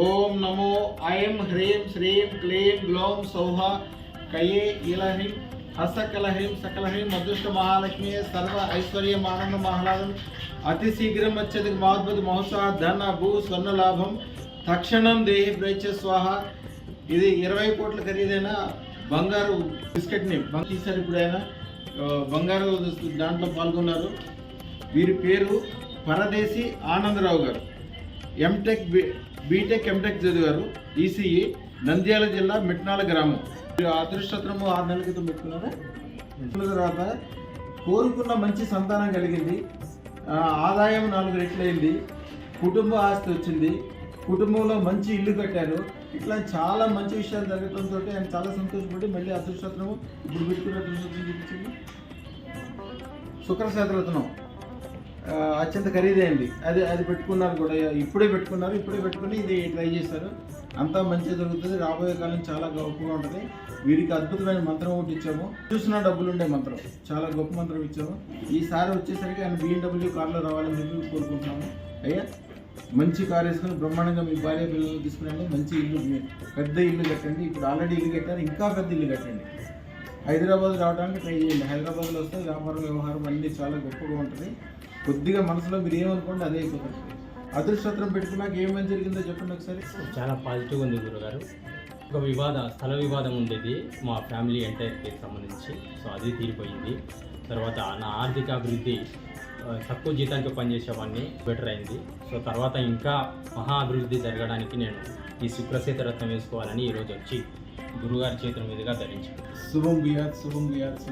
ओम नमो ऐं ह्रीं श्रीं क्लीं ग्लौं सौः कये इलह्रीं हसकलह्रीं सकलह्रीं अदृष्ट महालक्ष्मी सर्व ऐश्वर्यम् आनंदम् आह्लादम् अतिशीघ्रं వచ్చేది మహోద్భుత మహోత్సవ ధన భూ స్వర్ణ లాభం తక్షణం దేహి ప్రేచ స్వాహ. ఇది 20 కోట్ల ఖరీదైన బంగారు బిస్కెట్ని తీశారు. ఇప్పుడు ఆయన బంగారు దాంట్లో పాల్గొన్నారు. వీరి పేరు పరదేశి ఆనందరావు గారు. ఎంటెక్ బీటెక్ ఎంటెక్ చదివారు. ఈసీఈ నంద్యాల జిల్లా మిట్నాల గ్రామం. అదృష్టత్రము 6 నెలల క్రితం పెట్టుకున్నారు. తర్వాత కోరుకున్న మంచి సంతానం కలిగింది. ఆదాయం 4 రెట్లయింది. కుటుంబ ఆస్తి వచ్చింది. కుటుంబంలో మంచి ఇల్లు కట్టారు. ఇట్లా చాలా మంచి విషయాలు జరగడంతో ఆయన చాలా సంతోషపడి మళ్ళీ అదృష్టత్రము ఇప్పుడు పెట్టుకున్న అదృష్టత్రం చూపించింది. శుక్రశాస్త్రరత్నం అత్యంత ఖరీదైంది. అది పెట్టుకున్నారు కూడా. ఇప్పుడే పెట్టుకుని ఇది ట్రై చేశారు. అంతా మంచిగా జరుగుతుంది. రాబోయే కాలం చాలా గొప్పగా ఉంటుంది. వీరికి అద్భుతమైన మంత్రం ఒకటి ఇచ్చాము. చూసిన డబ్బులు ఉండే మంత్రం, చాలా గొప్ప మంత్రం ఇచ్చాము. ఈసారి వచ్చేసరికి ఆయన BMW కార్లో రావాలని చెప్పి కోరుకుంటున్నాము. అయ్యా మంచి కారు వేసుకుని బ్రహ్మాండంగా మీ భార్య పిల్లలు తీసుకురండి. మంచి ఇల్లు, పెద్ద ఇల్లు కట్టండి. ఇప్పుడు ఆల్రెడీ ఇల్లు కట్టారు, ఇంకా పెద్ద ఇల్లు కట్టండి. హైదరాబాద్ రావడానికి ట్రై చేయండి. హైదరాబాద్లో వస్తే వ్యవహారం అన్నీ చాలా గొప్పగా ఉంటుంది. కొద్దిగా మనసులో మీరు ఏమనుకోండి అదే అయిపోతుంది. అదృష్టత్రం పెట్టుకున్నాక ఏమేమి జరిగిందో చెప్పండి ఒకసారి. చాలా పాజిటివ్గా ఉంది గురుగారు. ఒక స్థల వివాదం ఉండేది మా ఫ్యామిలీ ఎంటైర్కి సంబంధించి. సో అది తీరిపోయింది. తర్వాత నా ఆర్థిక అభివృద్ధి, తక్కువ జీతానికి పనిచేసేవాడిని బెటర్ అయింది. సో తర్వాత ఇంకా మహా అభివృద్ధి జరగడానికి నేను ఈ శుక్రశేతరత్నం వేసుకోవాలని ఈరోజు వచ్చి గురుగారి చేతుల మీదుగా ధరించాను. శుభం బియాత్.